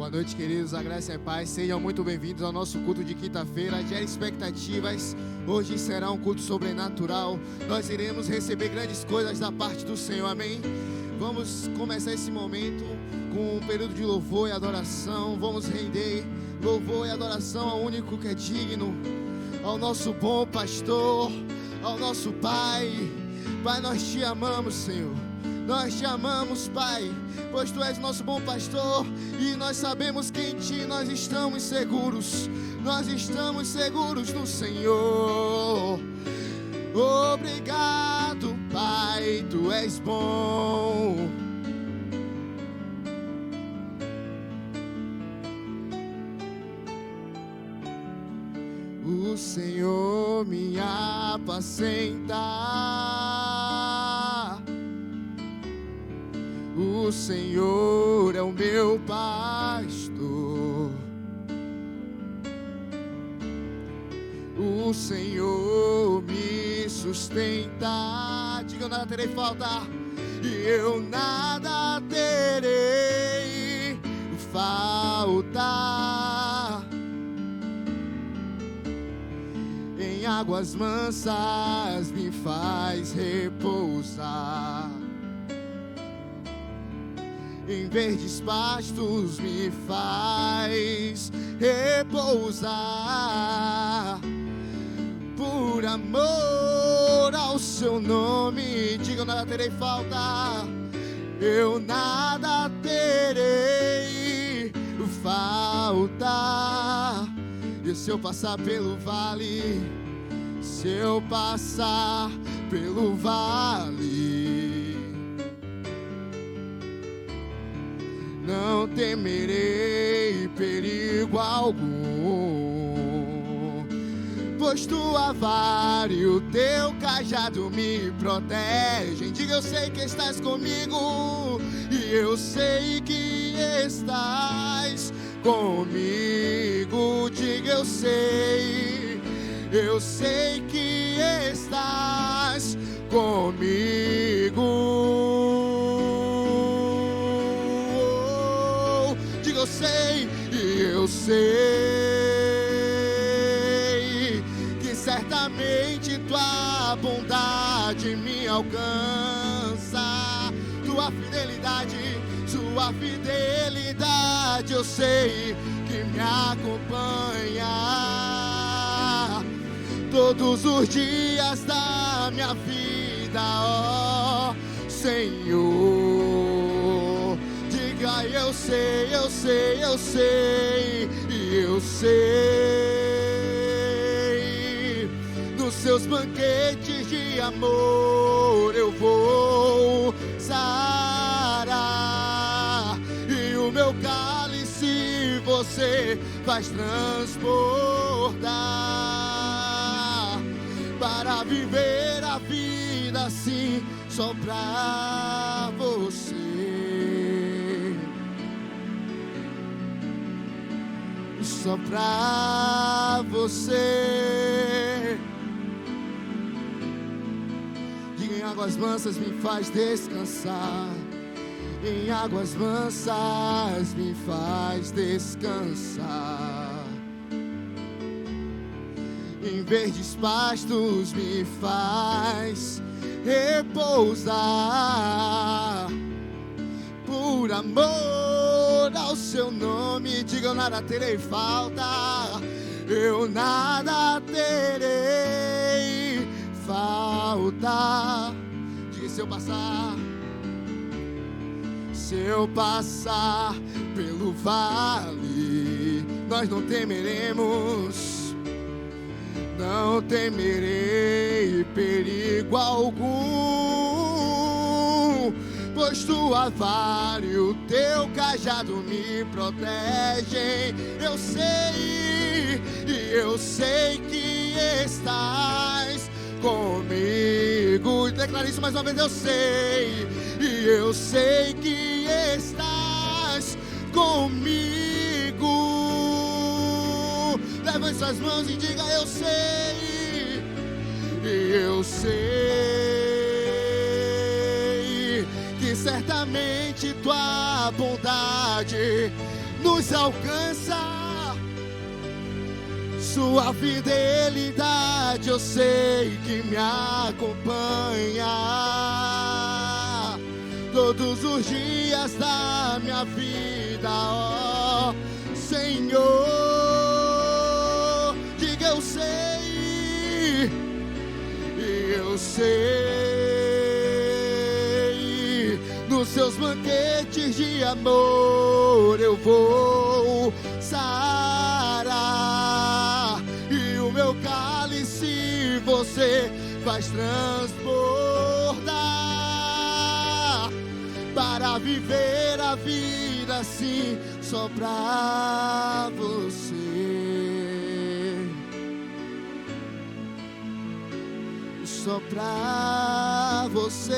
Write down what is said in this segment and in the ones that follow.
Boa noite, queridos, a graça e a paz. Sejam muito bem-vindos ao nosso culto de quinta-feira. Gere expectativas. Hoje será um culto sobrenatural. Nós iremos receber grandes coisas da parte do Senhor, amém? Vamos começar esse momento com um período de louvor e adoração. Vamos render louvor e adoração ao único que é digno, ao nosso bom pastor, ao nosso Pai. Pai, nós te amamos, Senhor. Nós te amamos, Pai, pois Tu és nosso bom pastor e nós sabemos que em Ti nós estamos seguros. Nós estamos seguros no Senhor. Obrigado, Pai, Tu és bom. O Senhor me apacenta. O Senhor é o meu pastor. O Senhor me sustenta. Diga, eu nada terei falta. E eu nada terei falta. Em águas mansas me faz repousar. Em verdes pastos me faz repousar. Por amor ao seu nome, diga, eu nada terei falta. Eu nada terei falta. E se eu passar pelo vale, se eu passar pelo vale, não temerei perigo algum, pois tua vara e o teu cajado me protegem. Diga, eu sei que estás comigo, e eu sei que estás comigo. Diga, eu sei que estás comigo. Eu sei que certamente tua bondade me alcança. Tua fidelidade eu sei que me acompanha todos os dias da minha vida, ó Senhor. Eu sei, nos seus banquetes de amor eu vou sarar, e o meu cálice você faz transbordar, para viver a vida assim, só pra você. Só pra você. Diga, em águas mansas me faz descansar. Em águas mansas me faz descansar. Em verdes pastos me faz repousar. Por amor ao seu nome, diga, eu nada terei falta. Eu nada terei falta. Diga, se eu passar pelo vale, nós não temeremos. Não temerei perigo algum, pois tua vara e o teu cajado me protegem. Eu sei que estás comigo. Declara isso mais uma vez, eu sei que estás comigo. Levante suas mãos e diga, eu sei que certamente tua bondade nos alcança. Sua fidelidade eu sei que me acompanha todos os dias da minha vida, ó Senhor. Diga eu sei, nos seus banquetes de amor eu vou sarar, e o meu cálice você faz transbordar, para viver a vida assim, só pra você, só pra você,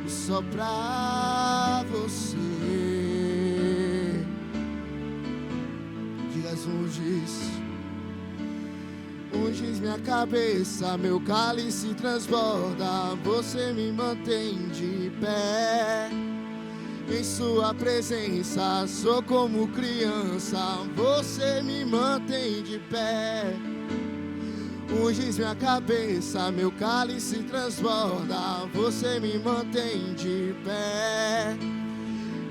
só pra você. Dias unges minha cabeça, meu cálice transborda, você me mantém de pé. Em sua presença sou como criança, você me mantém de pé. Unges minha cabeça, meu cálice transborda, você me mantém de pé.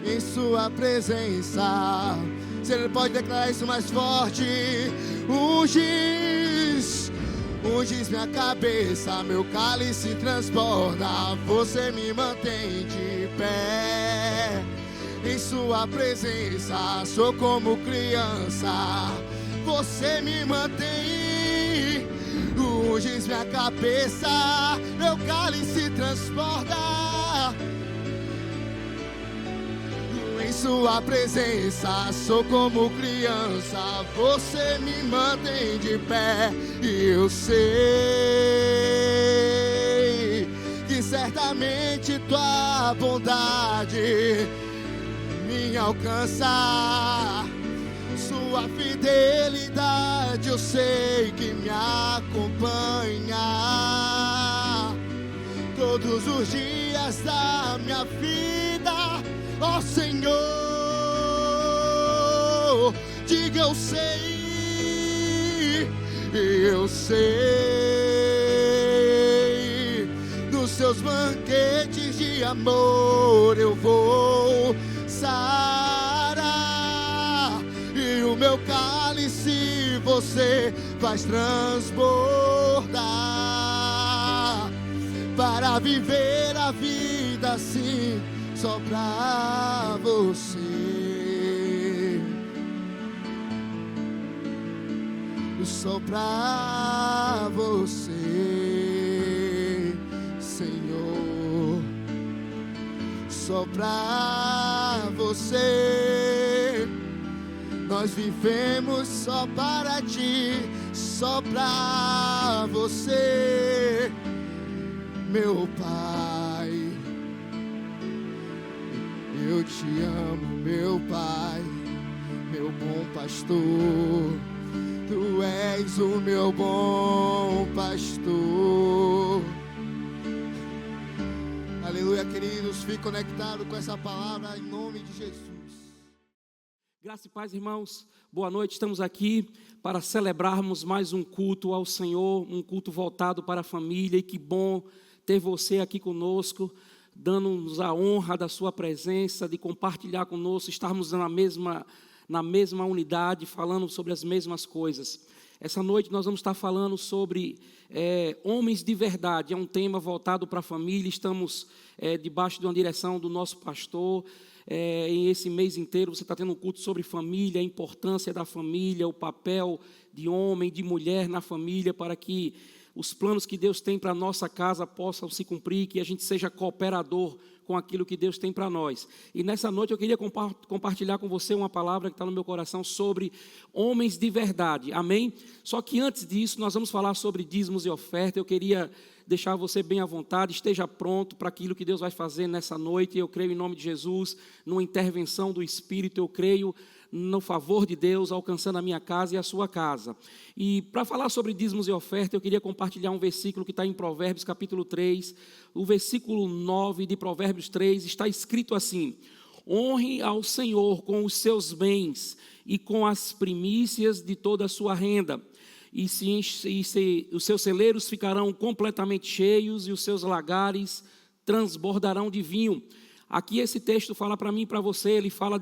Em sua presença, se ele pode declarar isso mais forte. Unges minha cabeça, meu cálice transborda, você me mantém de pé. Em sua presença sou como criança, você me mantém. Unges minha cabeça, meu cálice transborda, em sua presença sou como criança, você me mantém de pé. E eu sei que certamente tua bondade me alcança, sua fidelidade eu sei que me acompanha todos os dias da minha vida, ó Senhor. Diga eu sei, nos seus banquetes de amor eu vou sarar, e o meu cálice você faz transbordar, para viver a vida assim, só pra você, só pra você, Senhor, só pra você. Nós vivemos só para ti, só pra você, meu Pai. Eu te amo, meu Pai, meu bom pastor. Tu és o meu bom pastor. Aleluia, queridos. Fique conectado com essa palavra em nome de Jesus. Graça e paz, irmãos. Boa noite. Estamos aqui para celebrarmos mais um culto ao Senhor, um culto voltado para a família. E que bom ter você aqui conosco, dando-nos a honra da sua presença, de compartilhar conosco, estarmos na mesma unidade, falando sobre as mesmas coisas. Essa noite nós vamos estar falando sobre homens de verdade. É um tema voltado para a família. Estamos debaixo de uma direção do nosso pastor. Em esse mês inteiro você está tendo um culto sobre família, a importância da família, o papel de homem, de mulher na família, para que os planos que Deus tem para a nossa casa possam se cumprir, que a gente seja cooperador com aquilo que Deus tem para nós. E nessa noite eu queria compartilhar com você uma palavra que está no meu coração sobre homens de verdade, amém? Só que antes disso nós vamos falar sobre dízimos e oferta. Eu queria deixar você bem à vontade, esteja pronto para aquilo que Deus vai fazer nessa noite. Eu creio em nome de Jesus, numa intervenção do Espírito, eu creio no favor de Deus, alcançando a minha casa e a sua casa. E para falar sobre dízimos e oferta, eu queria compartilhar um versículo que está em Provérbios capítulo 3, o versículo 9 de Provérbios 3, está escrito assim: honre ao Senhor com os seus bens e com as primícias de toda a sua renda, e os seus celeiros ficarão completamente cheios e os seus lagares transbordarão de vinho. Aqui esse texto fala para mim e para você, ele fala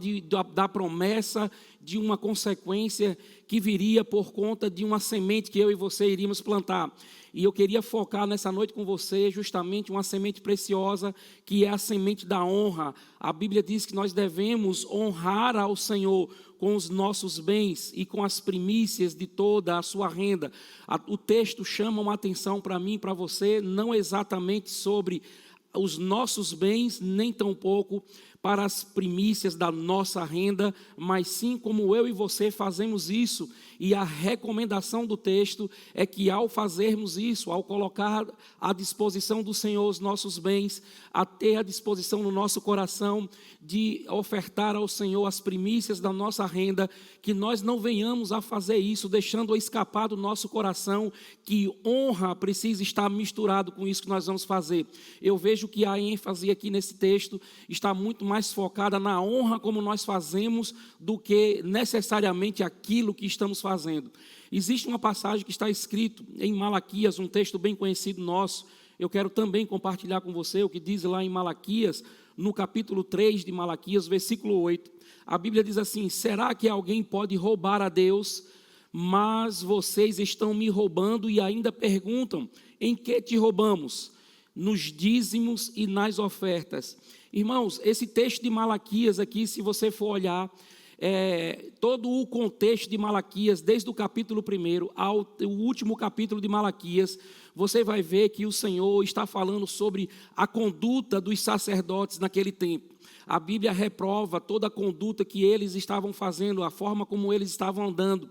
da promessa de uma consequência que viria por conta de uma semente que eu e você iríamos plantar. E eu queria focar nessa noite com você justamente uma semente preciosa, que é a semente da honra. A Bíblia diz que nós devemos honrar ao Senhor com os nossos bens e com as primícias de toda a sua renda. O texto chama uma atenção para mim e para você, não exatamente sobre os nossos bens, nem tampouco para as primícias da nossa renda, mas sim como eu e você fazemos isso. E a recomendação do texto é que ao fazermos isso, ao colocar à disposição do Senhor os nossos bens, a ter à disposição no nosso coração de ofertar ao Senhor as primícias da nossa renda, que nós não venhamos a fazer isso deixando escapar do nosso coração que honra precisa estar misturado com isso que nós vamos fazer. Eu vejo que a ênfase aqui nesse texto está muito mais focada na honra como nós fazemos do que necessariamente aquilo que estamos fazendo. Existe uma passagem que está escrito em Malaquias, um texto bem conhecido nosso. Eu quero também compartilhar com você o que diz lá em Malaquias, no capítulo 3 de Malaquias, versículo 8. A Bíblia diz assim: será que alguém pode roubar a Deus? Mas vocês estão me roubando e ainda perguntam: em que te roubamos? Nos dízimos e nas ofertas. Irmãos, esse texto de Malaquias aqui, se você for olhar, todo o contexto de Malaquias, desde o capítulo 1 ao último capítulo de Malaquias, você vai ver que o Senhor está falando sobre a conduta dos sacerdotes naquele tempo. A Bíblia reprova toda a conduta que eles estavam fazendo, a forma como eles estavam andando.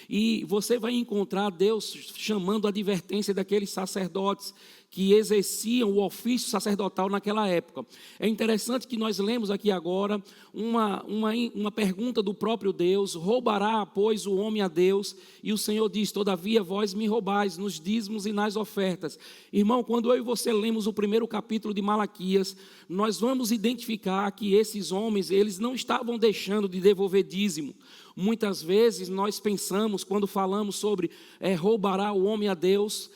E você vai encontrar Deus chamando a advertência daqueles sacerdotes que exerciam o ofício sacerdotal naquela época. É interessante que nós lemos aqui agora uma pergunta do próprio Deus: roubará, pois, o homem a Deus? E o Senhor diz: todavia vós me roubais nos dízimos e nas ofertas. Irmão, quando eu e você lemos o primeiro capítulo de Malaquias, nós vamos identificar que esses homens, eles não estavam deixando de devolver dízimo. Muitas vezes nós pensamos, quando falamos sobre roubará o homem a Deus,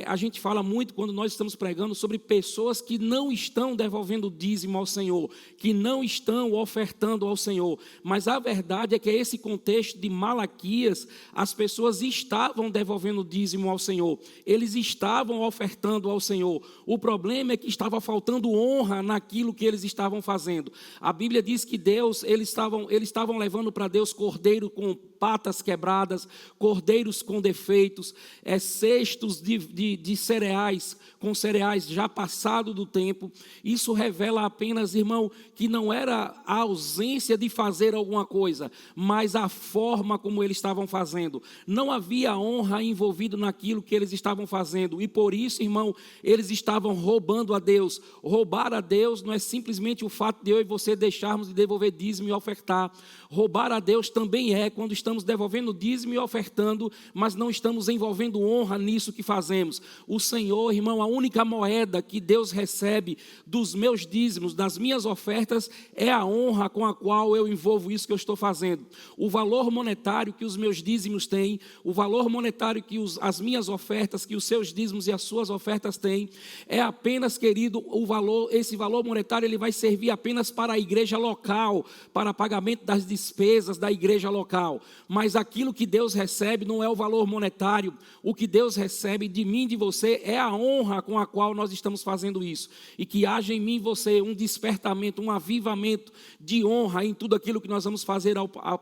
a gente fala muito quando nós estamos pregando sobre pessoas que não estão devolvendo dízimo ao Senhor, que não estão ofertando ao Senhor. Mas a verdade é que esse contexto de Malaquias, as pessoas estavam devolvendo dízimo ao Senhor, eles estavam ofertando ao Senhor. O problema é que estava faltando honra naquilo que eles estavam fazendo. A Bíblia diz que eles estavam levando para Deus cordeiro com patas quebradas, cordeiros com defeitos, cestos de cereais, com cereais já passado do tempo. Isso revela apenas, irmão, que não era a ausência de fazer alguma coisa, mas a forma como eles estavam fazendo. Não havia honra envolvida naquilo que eles estavam fazendo, e por isso, irmão, eles estavam roubando a Deus. Roubar a Deus não é simplesmente o fato de eu e você deixarmos de devolver dízimo e ofertar. Roubar a Deus também é quando estamos devolvendo dízimo e ofertando, mas não estamos envolvendo honra nisso que fazemos. O Senhor, irmão, a única moeda que Deus recebe dos meus dízimos, das minhas ofertas, é a honra com a qual eu envolvo isso que eu estou fazendo. O valor monetário que os meus dízimos têm, o valor monetário que as minhas ofertas, que os seus dízimos e as suas ofertas têm, é apenas, querido, esse valor monetário ele vai servir apenas para a igreja local, para pagamento das despesas da igreja local. Mas aquilo que Deus recebe não é o valor monetário. O que Deus recebe de mim e de você é a honra com a qual nós estamos fazendo isso. E que haja em mim e você um despertamento, um avivamento de honra em tudo aquilo que nós vamos fazer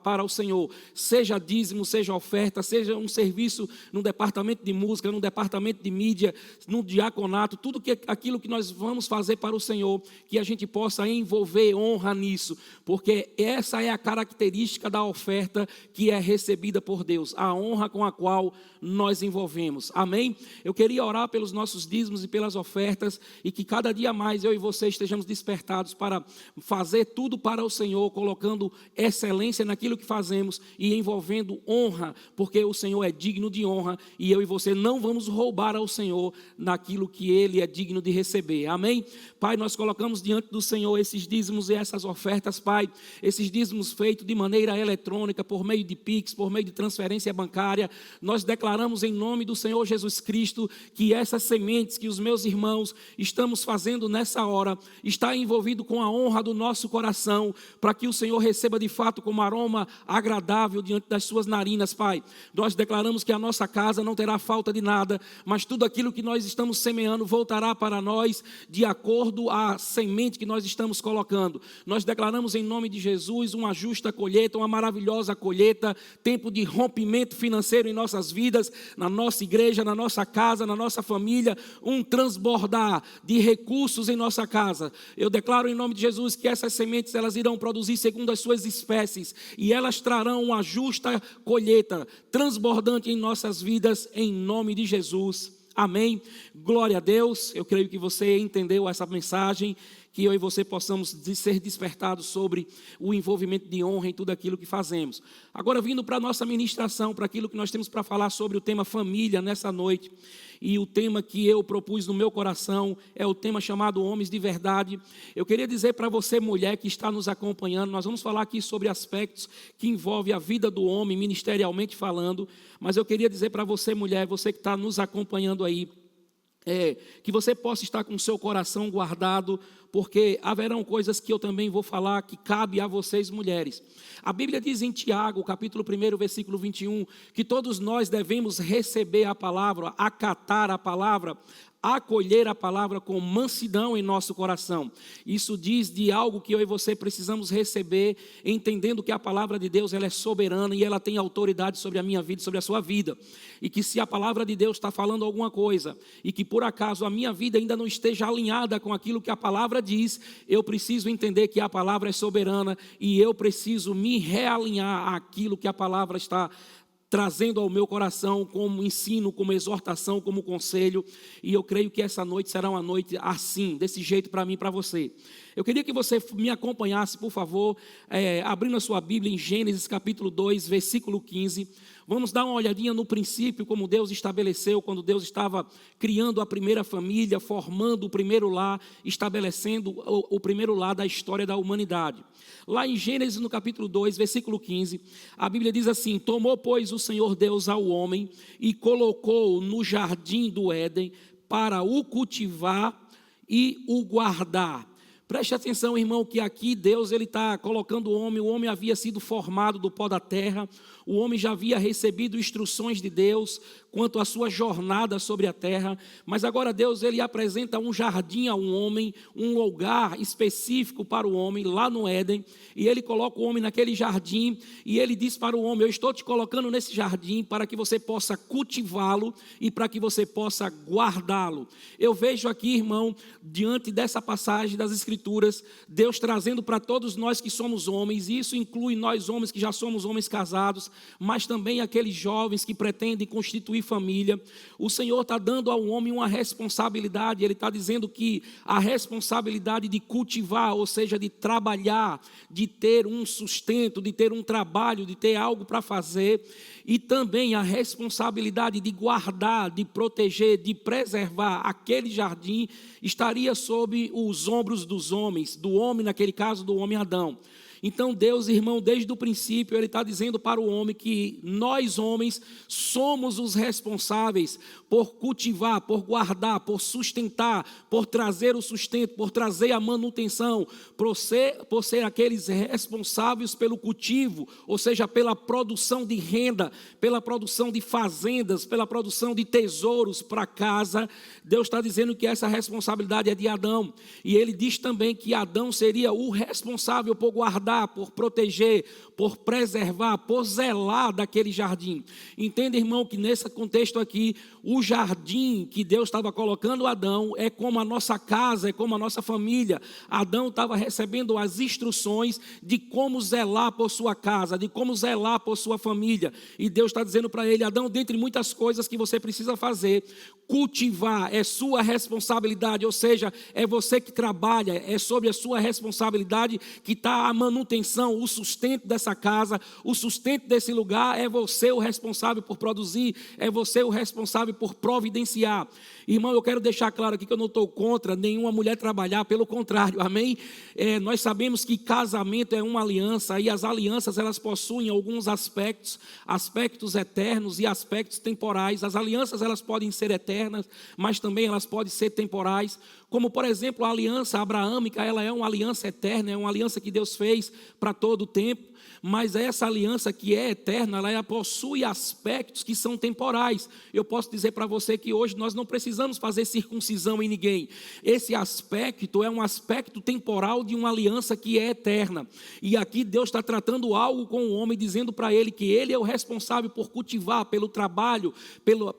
para o Senhor. Seja dízimo, seja oferta, seja um serviço no departamento de música, no departamento de mídia, no diaconato, tudo aquilo que nós vamos fazer para o Senhor, que a gente possa envolver honra nisso, porque essa é a característica da oferta que é recebida por Deus, a honra com a qual nós envolvemos. Amém? amém? Eu queria orar pelos nossos dízimos e pelas ofertas, e que cada dia mais eu e você estejamos despertados para fazer tudo para o Senhor, colocando excelência naquilo que fazemos e envolvendo honra, porque o Senhor é digno de honra, e eu e você não vamos roubar ao Senhor naquilo que Ele é digno de receber, amém? Pai, nós colocamos diante do Senhor esses dízimos e essas ofertas, Pai, esses dízimos feitos de maneira eletrônica, por meio de Pix, por meio de transferência bancária. Nós declaramos em nome do Senhor Jesus Cristo que essas sementes que os meus irmãos estamos fazendo nessa hora, está envolvido com a honra do nosso coração, para que o Senhor receba de fato como aroma agradável diante das suas narinas, Pai. Nós declaramos que a nossa casa não terá falta de nada, mas tudo aquilo que nós estamos semeando voltará para nós de acordo à semente que nós estamos colocando. Nós declaramos em nome de Jesus uma justa colheita, uma maravilhosa colheita, tempo de rompimento financeiro em nossas vidas, na nossa igreja, na nossa casa, na nossa família, um transbordar de recursos em nossa casa. Eu declaro em nome de Jesus que essas sementes elas irão produzir segundo as suas espécies, e elas trarão uma justa colheita transbordante em nossas vidas, em nome de Jesus. Amém. Glória a Deus. Eu creio que você entendeu essa mensagem, que eu e você possamos ser despertados sobre o envolvimento de honra em tudo aquilo que fazemos. Agora, vindo para a nossa ministração, para aquilo que nós temos para falar sobre o tema família nessa noite, e o tema que eu propus no meu coração é o tema chamado Homens de Verdade. Eu queria dizer para você, mulher que está nos acompanhando, nós vamos falar aqui sobre aspectos que envolvem a vida do homem, ministerialmente falando, mas eu queria dizer para você, mulher, você que está nos acompanhando aí, que você possa estar com o seu coração guardado, porque haverão coisas que eu também vou falar que cabe a vocês, mulheres. A Bíblia diz em Tiago, capítulo 1, versículo 21, que todos nós devemos receber a palavra, acatar a palavra, acolher a palavra com mansidão em nosso coração. Isso diz de algo que eu e você precisamos receber, entendendo que a palavra de Deus ela é soberana e ela tem autoridade sobre a minha vida e sobre a sua vida. E que se a palavra de Deus está falando alguma coisa e que por acaso a minha vida ainda não esteja alinhada com aquilo que a palavra diz, eu preciso entender que a palavra é soberana e eu preciso me realinhar àquilo que a palavra está trazendo ao meu coração como ensino, como exortação, como conselho. E eu creio que essa noite será uma noite assim, desse jeito para mim e para você. Eu queria que você me acompanhasse, por favor, abrindo a sua Bíblia em Gênesis capítulo 2, versículo 15. Vamos dar uma olhadinha no princípio, como Deus estabeleceu, quando Deus estava criando a primeira família, formando o primeiro lar, estabelecendo o primeiro lar da história da humanidade. Lá em Gênesis, no capítulo 2, versículo 15, a Bíblia diz assim: tomou, pois, o Senhor Deus ao homem e colocou-o no jardim do Éden para o cultivar e o guardar. Preste atenção, irmão, que aqui Deus está colocando o homem havia sido formado do pó da terra, o homem já havia recebido instruções de Deus quanto à sua jornada sobre a terra, mas agora Deus ele apresenta um jardim a um homem, um lugar específico para o homem, lá no Éden, e ele coloca o homem naquele jardim, e ele diz para o homem: eu estou te colocando nesse jardim para que você possa cultivá-lo e para que você possa guardá-lo. Eu vejo aqui, irmão, diante dessa passagem das Escrituras, Deus trazendo para todos nós que somos homens, e isso inclui nós homens que já somos homens casados, mas também aqueles jovens que pretendem constituir família. O Senhor está dando ao homem uma responsabilidade. Ele está dizendo que a responsabilidade de cultivar, ou seja, de trabalhar, de ter um sustento, de ter um trabalho, de ter algo para fazer, e também a responsabilidade de guardar, de proteger, de preservar aquele jardim, estaria sob os ombros dos homens, do homem, naquele caso do homem Adão. Então Deus, irmão, desde o princípio, Ele está dizendo para o homem que nós homens somos os responsáveis por cultivar, por guardar, por sustentar, por trazer o sustento, por trazer a manutenção, por ser aqueles responsáveis pelo cultivo, ou seja, pela produção de renda, pela produção de fazendas, pela produção de tesouros para casa. Deus está dizendo que essa responsabilidade é de Adão, e Ele diz também que Adão seria o responsável por guardar guardar, por proteger, por preservar, por zelar daquele jardim. Entenda, irmão, que nesse contexto aqui, o jardim que Deus estava colocando Adão é como a nossa casa, é como a nossa família. Adão estava recebendo as instruções de como zelar por sua casa, de como zelar por sua família. E Deus está dizendo para ele: Adão, dentre muitas coisas que você precisa fazer, cultivar é sua responsabilidade, ou seja, é você que trabalha, é sobre a sua responsabilidade que está a manutenção, o sustento dessa casa, o sustento desse lugar, é você o responsável por produzir, é você o responsável por providenciar. Irmão, eu quero deixar claro aqui que eu não estou contra nenhuma mulher trabalhar, pelo contrário, amém? Nós sabemos que casamento é uma aliança, e as alianças elas possuem alguns aspectos eternos e aspectos temporais. As alianças elas podem ser eternas, mas também elas podem ser temporais, como por exemplo a aliança abraâmica, ela é uma aliança eterna, é uma aliança que Deus fez para todo o tempo. Mas essa aliança que é eterna, ela possui aspectos que são temporais. Eu posso dizer para você que hoje nós não precisamos fazer circuncisão em ninguém. Esse aspecto é um aspecto temporal de uma aliança que é eterna. E aqui Deus está tratando algo com o homem, dizendo para ele que ele é o responsável por cultivar, pelo trabalho,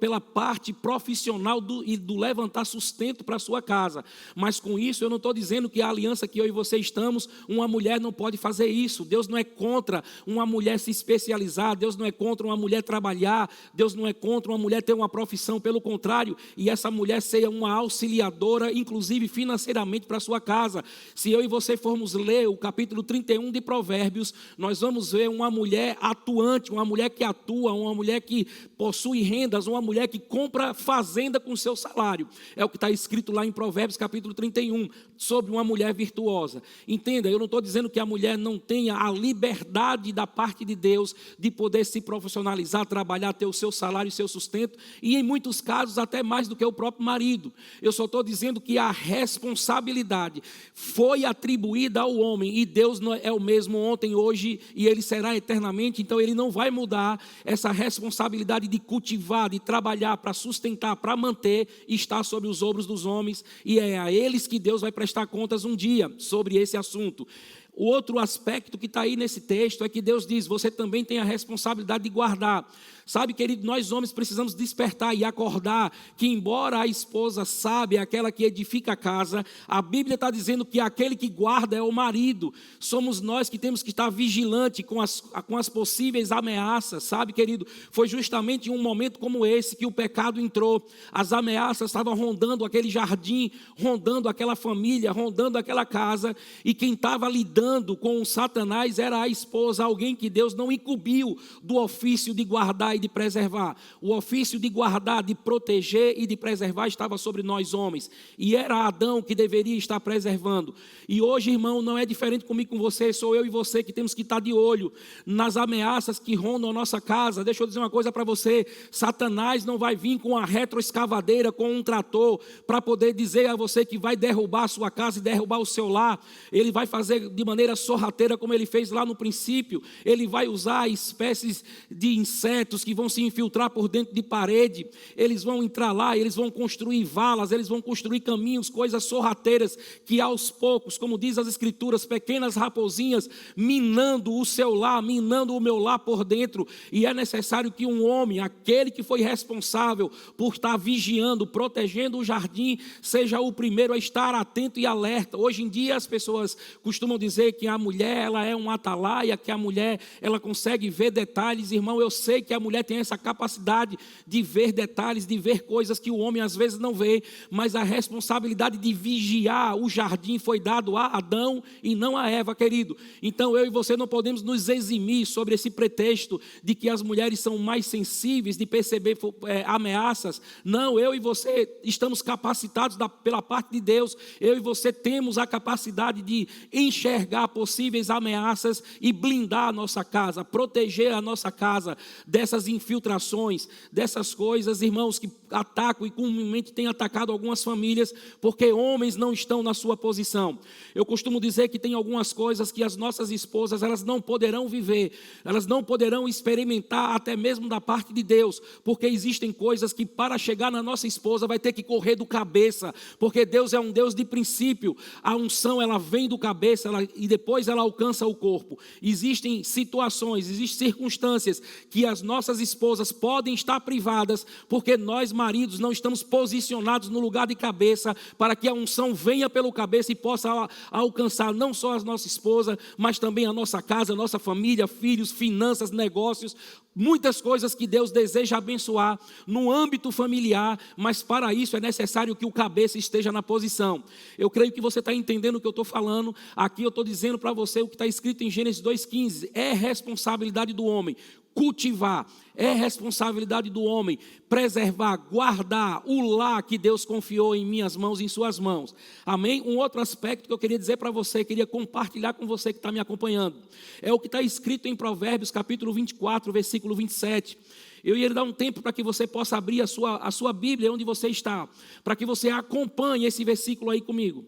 pela parte profissional e do levantar sustento para a sua casa. Mas com isso eu não estou dizendo que a aliança que eu e você estamos, uma mulher não pode fazer isso. Deus não é contra uma mulher se especializar, Deus não é contra uma mulher trabalhar, Deus não é contra uma mulher ter uma profissão, pelo contrário, e essa mulher seja uma auxiliadora, inclusive financeiramente para a sua casa. Se eu e você formos ler o capítulo 31 de Provérbios, nós vamos ver uma mulher atuante, uma mulher que atua, uma mulher que possui rendas, uma mulher que compra fazenda com seu salário. É o que está escrito lá em Provérbios capítulo 31, sobre uma mulher virtuosa. Entenda, eu não estou dizendo que a mulher não tenha a liberdade da parte de Deus de poder se profissionalizar, trabalhar, ter o seu salário e seu sustento, e em muitos casos até mais do que o próprio marido. Eu só estou dizendo que a responsabilidade foi atribuída ao homem, e Deus é o mesmo ontem, hoje, e Ele será eternamente. Então Ele não vai mudar essa responsabilidade de cultivar, de trabalhar para sustentar, para manter, está sobre os ombros dos homens, e é a eles que Deus vai prestar contas um dia sobre esse assunto. O outro aspecto que está aí nesse texto é que Deus diz: você também tem a responsabilidade de guardar. Sabe, querido, nós homens precisamos despertar e acordar que, embora a esposa sábia é aquela que edifica a casa, a Bíblia está dizendo que aquele que guarda é o marido. Somos nós que temos que estar vigilante com as possíveis ameaças, sabe, querido? Foi justamente em um momento como esse que o pecado entrou. As ameaças estavam rondando aquele jardim, rondando aquela família, rondando aquela casa, e quem estava lidando com o Satanás era a esposa, alguém que Deus não incumbiu do ofício de guardar e de preservar. O ofício de guardar, de proteger e de preservar estava sobre nós homens, e era Adão que deveria estar preservando. E hoje, irmão, não é diferente comigo, com você, sou eu e você que temos que estar de olho nas ameaças que rondam a nossa casa. Deixa eu dizer uma coisa para você: Satanás não vai vir com a retroescavadeira, com um trator, para poder dizer a você que vai derrubar a sua casa e derrubar o seu lar. Ele vai fazer de maneira sorrateira, como ele fez lá no princípio. Ele vai usar espécies de insetos que vão se infiltrar por dentro de parede. Eles vão entrar lá, eles vão construir valas, eles vão construir caminhos, coisas sorrateiras, que aos poucos, como diz as escrituras, pequenas raposinhas minando o seu lar, minando o meu lar por dentro. E é necessário que um homem, aquele que foi responsável por estar vigiando, protegendo o jardim, seja o primeiro a estar atento e alerta. Hoje em dia as pessoas costumam dizer que a mulher, ela é um atalaia, que a mulher, ela consegue ver detalhes. Irmão, eu sei que a mulher tem essa capacidade de ver detalhes, de ver coisas que o homem às vezes não vê, mas a responsabilidade de vigiar o jardim foi dado a Adão e não a Eva, querido. Então eu e você não podemos nos eximir sobre esse pretexto de que as mulheres são mais sensíveis de perceber ameaças. Não, eu e você estamos capacitados pela parte de Deus. Eu e você temos a capacidade de enxergar possíveis ameaças e blindar a nossa casa, proteger a nossa casa dessas infiltrações, dessas coisas, irmãos, que atacam e comumente têm atacado algumas famílias, porque homens não estão na sua posição. Eu costumo dizer que tem algumas coisas que as nossas esposas, elas não poderão viver, elas não poderão experimentar até mesmo da parte de Deus, porque existem coisas que para chegar na nossa esposa vai ter que correr do cabeça, porque Deus é um Deus de princípio. A unção, ela vem do cabeça e depois ela alcança o corpo. Existem situações, existem circunstâncias que as nossas esposas podem estar privadas, porque nós maridos não estamos posicionados no lugar de cabeça, para que a unção venha pelo cabeça e possa alcançar não só a nossa esposa, mas também a nossa casa, a nossa família, filhos, finanças, negócios, muitas coisas que Deus deseja abençoar no âmbito familiar, mas para isso é necessário que o cabeça esteja na posição. Eu creio que você está entendendo o que eu estou falando. Aqui eu estou dizendo para você o que está escrito em Gênesis 2,15, é responsabilidade do homem cultivar, é responsabilidade do homem preservar, guardar o lar que Deus confiou em minhas mãos e em suas mãos. Amém? Um outro aspecto que eu queria dizer para você, queria compartilhar com você que está me acompanhando, é o que está escrito em Provérbios capítulo 24, versículo 27. Eu ia lhe dar um tempo para que você possa abrir a sua Bíblia onde você está, para que você acompanhe esse versículo aí comigo.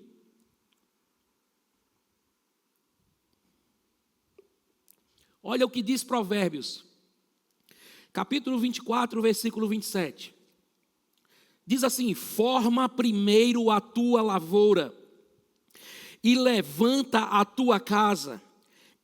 Olha o que diz Provérbios capítulo 24, versículo 27. Diz assim: forma primeiro a tua lavoura e levanta a tua casa,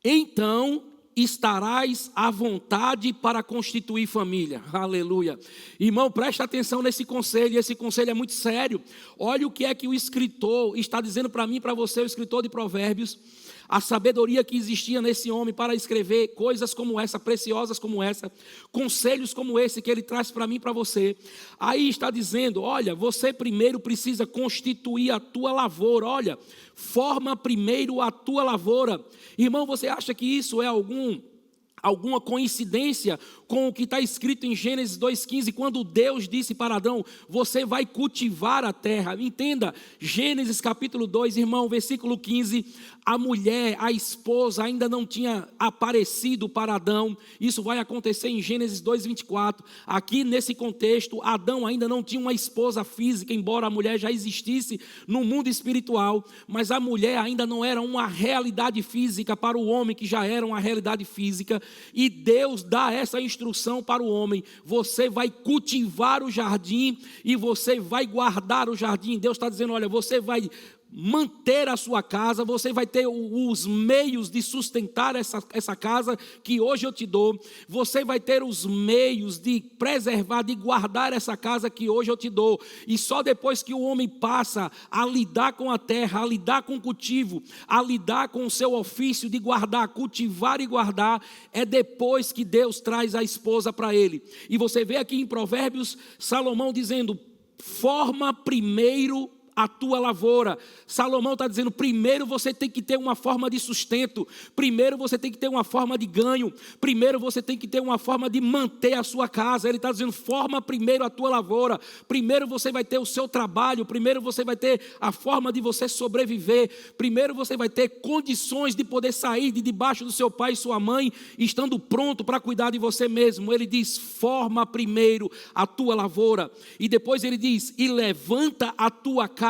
então estarás à vontade para constituir família. Aleluia. Irmão, presta atenção nesse conselho, esse conselho é muito sério. Olha o que é que o escritor está dizendo para mim e para você, o escritor de Provérbios. A sabedoria que existia nesse homem para escrever coisas como essa, preciosas como essa, conselhos como esse que ele traz para mim e para você. Aí está dizendo, olha, você primeiro precisa constituir a tua lavoura, olha, forma primeiro a tua lavoura. Irmão, você acha que isso é alguma coincidência com o que está escrito em Gênesis 2,15, quando Deus disse para Adão, você vai cultivar a terra? Entenda, Gênesis capítulo 2, irmão, versículo 15, a mulher, a esposa ainda não tinha aparecido para Adão, isso vai acontecer em Gênesis 2,24, aqui nesse contexto, Adão ainda não tinha uma esposa física, embora a mulher já existisse no mundo espiritual, mas a mulher ainda não era uma realidade física para o homem, que já era uma realidade física, e Deus dá essa instrução para o homem, você vai cultivar o jardim e você vai guardar o jardim. Deus está dizendo, olha, você vai manter a sua casa, você vai ter os meios de sustentar essa casa que hoje eu te dou, você vai ter os meios de preservar, de guardar essa casa que hoje eu te dou, e só depois que o homem passa a lidar com a terra, a lidar com o cultivo, a lidar com o seu ofício de guardar, cultivar e guardar, é depois que Deus traz a esposa para ele. E você vê aqui em Provérbios, Salomão dizendo, forma primeiro a tua lavoura. Salomão está dizendo, primeiro você tem que ter uma forma de sustento, primeiro você tem que ter uma forma de ganho, primeiro você tem que ter uma forma de manter a sua casa. Ele está dizendo, forma primeiro a tua lavoura, primeiro você vai ter o seu trabalho, primeiro você vai ter a forma de você sobreviver, primeiro você vai ter condições de poder sair de debaixo do seu pai e sua mãe, estando pronto para cuidar de você mesmo. Ele diz, forma primeiro a tua lavoura, e depois ele diz, e levanta a tua casa.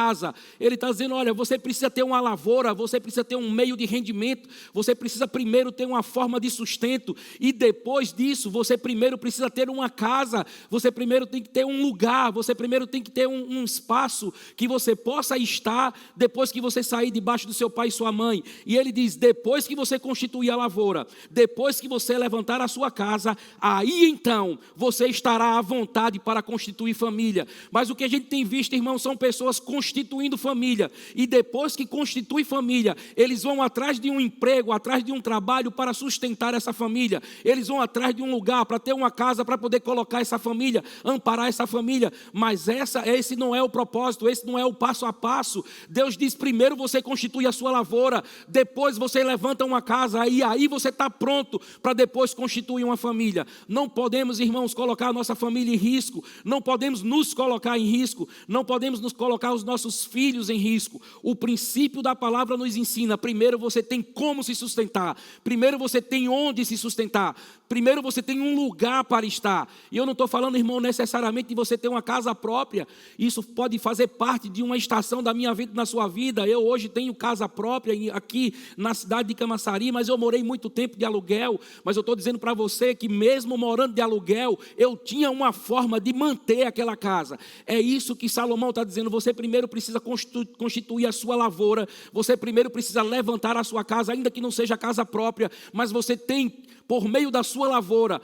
Ele está dizendo, olha, você precisa ter uma lavoura, você precisa ter um meio de rendimento, você precisa primeiro ter uma forma de sustento, e depois disso, você primeiro precisa ter uma casa, você primeiro tem que ter um lugar, você primeiro tem que ter um espaço que você possa estar depois que você sair debaixo do seu pai e sua mãe. E ele diz, depois que você constituir a lavoura, depois que você levantar a sua casa, aí então você estará à vontade para constituir família. Mas o que a gente tem visto, irmão, são pessoas constituindo família, e depois que constitui família, eles vão atrás de um emprego, atrás de um trabalho para sustentar essa família, eles vão atrás de um lugar para ter uma casa, para poder colocar essa família, amparar essa família, mas esse não é o propósito, esse não é o passo a passo. Deus diz, primeiro você constitui a sua lavoura, depois você levanta uma casa, e aí você está pronto para depois constituir uma família. Não podemos, irmãos, colocar a nossa família em risco, não podemos nos colocar em risco, não podemos nos colocar os nossos filhos em risco. O princípio da palavra nos ensina: primeiro você tem como se sustentar, primeiro você tem onde se sustentar, primeiro você tem um lugar para estar. E eu não estou falando, irmão, necessariamente de você ter uma casa própria. Isso pode fazer parte de uma estação da minha vida, na sua vida. Eu hoje tenho casa própria aqui na cidade de Camaçari, mas eu morei muito tempo de aluguel. Mas eu estou dizendo para você que mesmo morando de aluguel, eu tinha uma forma de manter aquela casa. É isso que Salomão está dizendo: você primeiro precisa constituir a sua lavoura, você primeiro precisa levantar a sua casa, ainda que não seja casa própria, mas você tem, por meio da sua lavoura,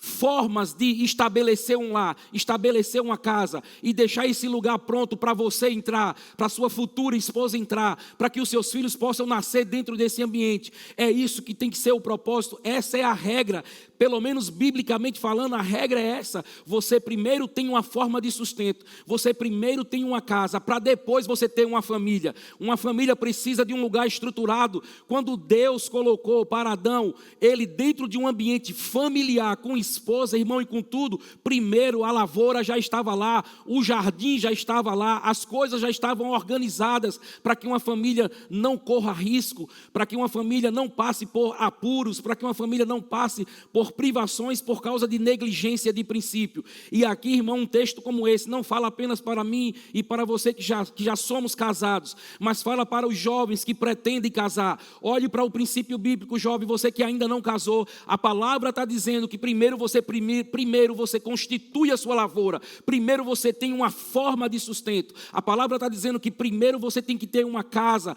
formas de estabelecer um lar, estabelecer uma casa e deixar esse lugar pronto para você entrar, para sua futura esposa entrar, para que os seus filhos possam nascer dentro desse ambiente. É isso que tem que ser o propósito, essa é a regra. Pelo menos biblicamente falando, a regra é essa: você primeiro tem uma forma de sustento, você primeiro tem uma casa, para depois você ter uma família. Uma família precisa de um lugar estruturado. Quando Deus colocou para Adão, ele dentro de um ambiente familiar, com esposa, irmão, e com tudo, primeiro a lavoura já estava lá, o jardim já estava lá, as coisas já estavam organizadas para que uma família não corra risco, para que uma família não passe por apuros, para que uma família não passe por privações por causa de negligência de princípio. E aqui, irmão, um texto como esse não fala apenas para mim e para você que já somos casados, mas fala para os jovens que pretendem casar. Olhe para o princípio bíblico, jovem, você que ainda não casou. A palavra está dizendo que primeiro você constitui a sua lavoura, primeiro você tem uma forma de sustento. A palavra está dizendo que primeiro você tem que ter uma casa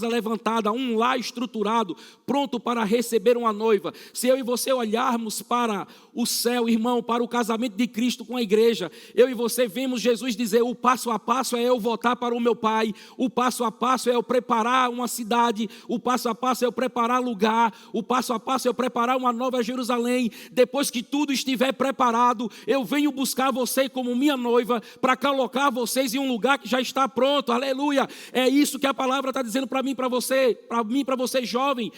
levantada, um lar estruturado, pronto para receber uma noiva. Se eu e você olharmos para o céu, irmão, para o casamento de Cristo com a igreja, eu e você vemos Jesus dizer: o passo a passo é eu voltar para o meu Pai, o passo a passo é eu preparar uma cidade, o passo a passo é eu preparar lugar, o passo a passo é eu preparar uma nova Jerusalém. Depois que tudo estiver preparado, eu venho buscar você como minha noiva, para colocar vocês em um lugar que já está pronto. Aleluia! É isso que a palavra está dizendo para mim, para você, jovem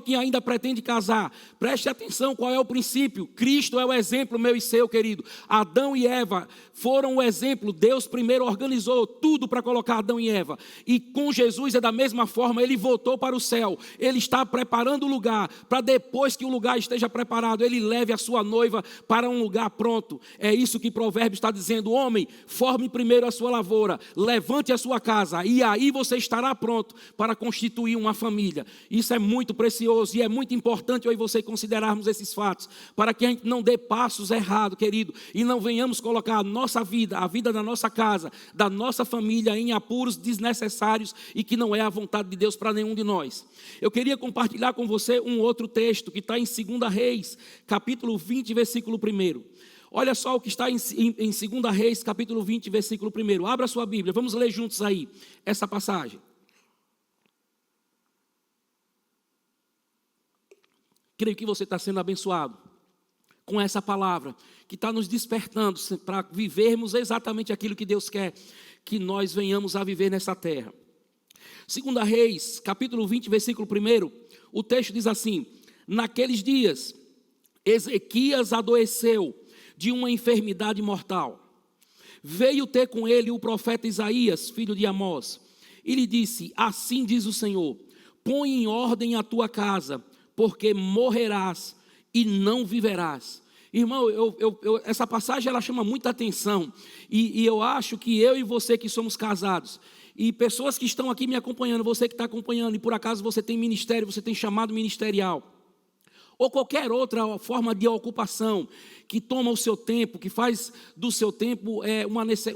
que ainda pretende casar. Preste atenção, qual é o princípio? Cristo é o exemplo meu e seu, querido. Adão e Eva foram o exemplo. Deus primeiro organizou tudo para colocar Adão e Eva, e com Jesus é da mesma forma. Ele voltou para o céu, ele está preparando o lugar, para depois que o lugar esteja preparado, ele leve a sua noiva para um lugar pronto. É isso que Provérbios está dizendo: homem, forme primeiro a sua lavoura, levante a sua casa, e aí você estará pronto para constituir uma família. Isso é muito precioso e é muito importante eu e você considerarmos esses fatos, para que a gente não dê passos errados, querido, e não venhamos colocar a nossa vida, a vida da nossa casa, da nossa família, em apuros desnecessários e que não é a vontade de Deus para nenhum de nós. Eu queria compartilhar com você um outro texto que está em 2 Reis, capítulo 20, versículo 1. Olha só o que está em 2 Reis, capítulo 20, versículo 1. Abra a sua Bíblia, vamos ler juntos aí essa passagem. Creio que você está sendo abençoado com essa palavra, que está nos despertando para vivermos exatamente aquilo que Deus quer que nós venhamos a viver nessa terra. 2 Reis, capítulo 20, versículo 1, o texto diz assim: naqueles dias, Ezequias adoeceu de uma enfermidade mortal. Veio ter com ele o profeta Isaías, filho de Amós, e lhe disse: assim diz o Senhor, põe em ordem a tua casa, porque morrerás e não viverás. Irmão, essa passagem ela chama muita atenção, e eu acho que eu e você que somos casados, e pessoas que estão aqui me acompanhando, você que está acompanhando, e por acaso você tem ministério, você tem chamado ministerial, ou qualquer outra forma de ocupação que toma o seu tempo, que faz do seu tempo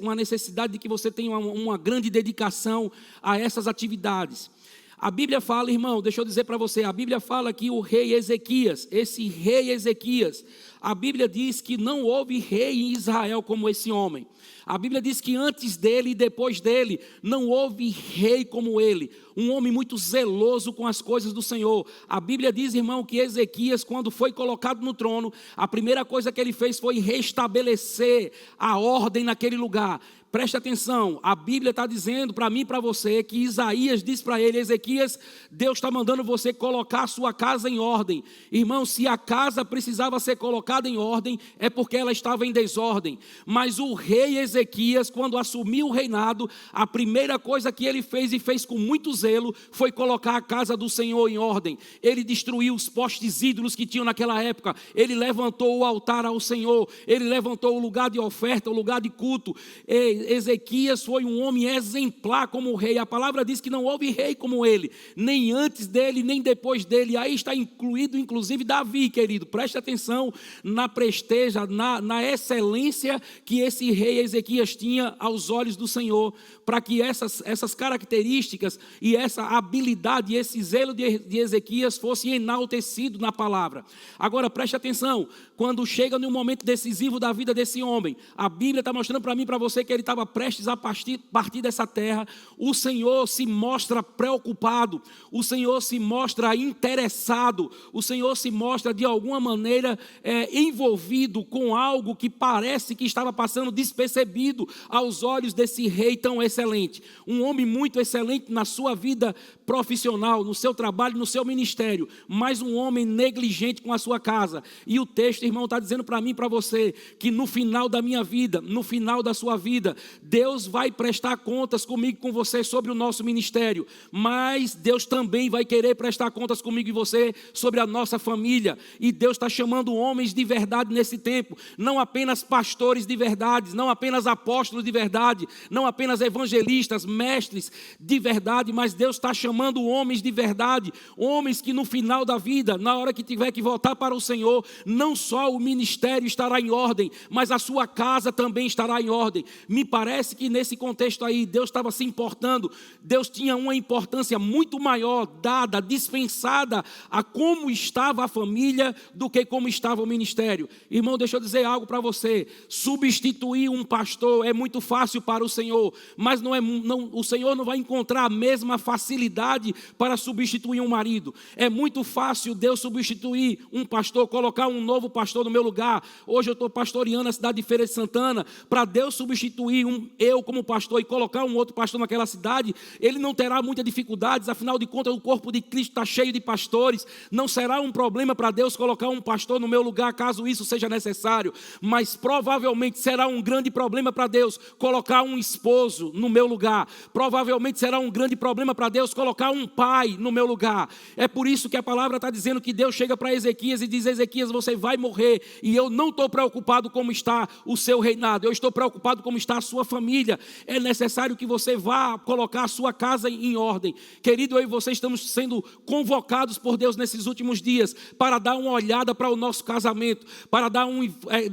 uma necessidade de que você tenha uma grande dedicação a essas atividades. A Bíblia fala, irmão, deixa eu dizer para você, a Bíblia fala que o rei Ezequias, esse rei Ezequias, a Bíblia diz que não houve rei em Israel como esse homem. A Bíblia diz que antes dele e depois dele não houve rei como ele, um homem muito zeloso com as coisas do Senhor. A Bíblia diz, irmão, que Ezequias, quando foi colocado no trono, a primeira coisa que ele fez foi restabelecer a ordem naquele lugar. Preste atenção, a Bíblia está dizendo para mim e para você que Isaías diz para ele: Ezequias, Deus está mandando você colocar a sua casa em ordem. Irmão, se a casa precisava ser colocada colocada em ordem, é porque ela estava em desordem. Mas o rei Ezequias, quando assumiu o reinado, a primeira coisa que ele fez, e fez com muito zelo, foi colocar a casa do Senhor em ordem. Ele destruiu os postes ídolos que tinham naquela época, ele levantou o altar ao Senhor, ele levantou o lugar de oferta, o lugar de culto. Ezequias foi um homem exemplar como rei. A palavra diz que não houve rei como ele, nem antes dele, nem depois dele. Aí está incluído inclusive Davi, querido. Preste atenção na presteza, na excelência que esse rei Ezequias tinha aos olhos do Senhor, para que essas características e essa habilidade e esse zelo de Ezequias fosse enaltecido na palavra. Agora preste atenção, quando chega no momento decisivo da vida desse homem, a Bíblia está mostrando para mim e para você que ele estava prestes a partir dessa terra. O Senhor se mostra preocupado, o Senhor se mostra interessado, o Senhor se mostra de alguma maneira envolvido com algo que parece que estava passando despercebido aos olhos desse rei tão excelente. Um homem muito excelente na sua vida profissional, no seu trabalho, no seu ministério, mas um homem negligente com a sua casa. E o texto, irmão, está dizendo para mim e para você que no final da minha vida, no final da sua vida, Deus vai prestar contas comigo e com você sobre o nosso ministério, mas Deus também vai querer prestar contas comigo e você sobre a nossa família. E Deus está chamando homens de verdade nesse tempo, não apenas pastores de verdade, não apenas apóstolos de verdade, não apenas evangelistas, mestres de verdade, mas Deus está chamando homens de verdade, homens que no final da vida, na hora que tiver que voltar para o Senhor, não só o ministério estará em ordem, mas a sua casa também estará em ordem. Me parece que nesse contexto aí, Deus estava se importando, Deus tinha uma importância muito maior dada, dispensada a como estava a família do que como estava o ministério. Irmão, deixa eu dizer algo para você, substituir um pastor é muito fácil para o Senhor, mas o Senhor não vai encontrar a mesma facilidade para substituir um marido. É muito fácil Deus substituir um pastor, colocar um novo pastor no meu lugar. Hoje eu estou pastoreando a cidade de Feira de Santana. Para Deus substituir eu como pastor e colocar um outro pastor naquela cidade, ele não terá muitas dificuldades, afinal de contas o corpo de Cristo está cheio de pastores. Não será um problema para Deus colocar um pastor no meu lugar, caso isso seja necessário, mas provavelmente será um grande problema para Deus colocar um esposo no meu lugar. Provavelmente será um grande problema para Deus colocar um pai no meu lugar. É por isso que a palavra está dizendo que Deus chega para Ezequias e diz: Ezequias, você vai morrer, e eu não estou preocupado como está o seu reinado, eu estou preocupado como está a sua família. É necessário que você vá colocar a sua casa em ordem. Querido, eu e você estamos sendo convocados por Deus nesses últimos dias para dar uma olhada para o nosso casamento, para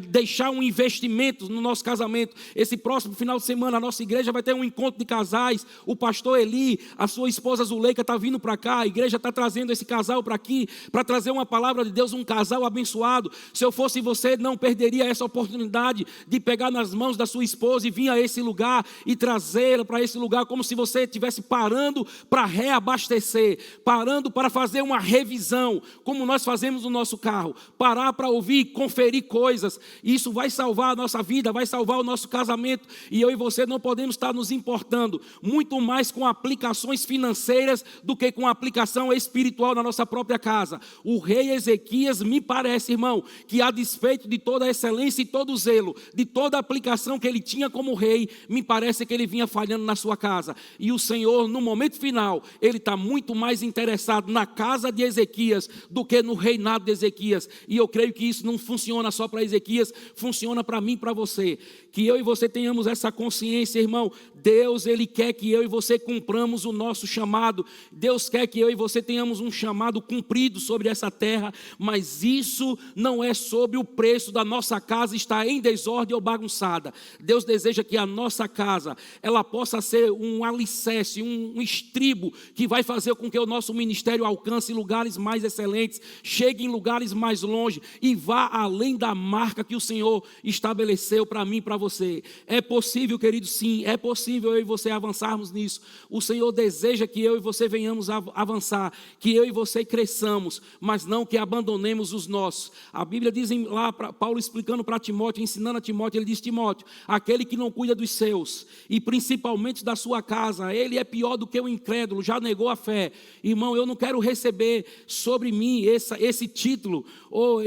deixar um investimento no nosso casamento. Esse próximo final de semana a nossa igreja vai ter um encontro de casais. O pastor Eli, a sua esposa Zuleika está vindo para cá, a igreja está trazendo esse casal para aqui, para trazer uma palavra de Deus, um casal abençoado. Se eu fosse você, não perderia essa oportunidade de pegar nas mãos da sua esposa e vir a esse lugar e trazê-la para esse lugar, como se você estivesse parando para reabastecer, parando para fazer uma revisão, como nós fazemos no nosso carro, parar para ouvir, conferir coisas. Isso vai salvar a nossa vida, vai salvar o nosso casamento, e eu e você não podemos estar nos importando muito mais com aplicações financeiras do que com a aplicação espiritual na nossa própria casa. O rei Ezequias, me parece, irmão, que a despeito de toda a excelência e todo o zelo, de toda a aplicação que ele tinha como rei, me parece que ele vinha falhando na sua casa. E o Senhor, no momento final, ele está muito mais interessado na casa de Ezequias do que no reinado de Ezequias. E eu creio que isso não funciona só para Ezequias, funciona para mim e para você. Que eu e você tenhamos essa consciência, irmão. Deus, ele quer que eu e você cumpramos o nosso chamado. Deus quer que eu e você tenhamos um chamado cumprido sobre essa terra, mas isso não é sobre o preço da nossa casa estar em desordem ou bagunçada. Deus deseja que a nossa casa, ela possa ser um alicerce, um estribo que vai fazer com que o nosso ministério alcance lugares mais excelentes, chegue em lugares mais longe e vá além da marca que o Senhor estabeleceu para mim e para você. É possível, querido, sim, é possível eu e você avançarmos nisso. O Senhor deseja que eu e você venhamos a avançar, que eu e você cresçamos, mas não que abandonemos os nossos. A Bíblia diz lá, Paulo explicando para Timóteo, ensinando a Timóteo, ele diz: Timóteo, aquele que não cuida dos seus, e principalmente da sua casa, ele é pior do que o incrédulo, já negou a fé. Irmão, eu não quero receber sobre mim esse título, ou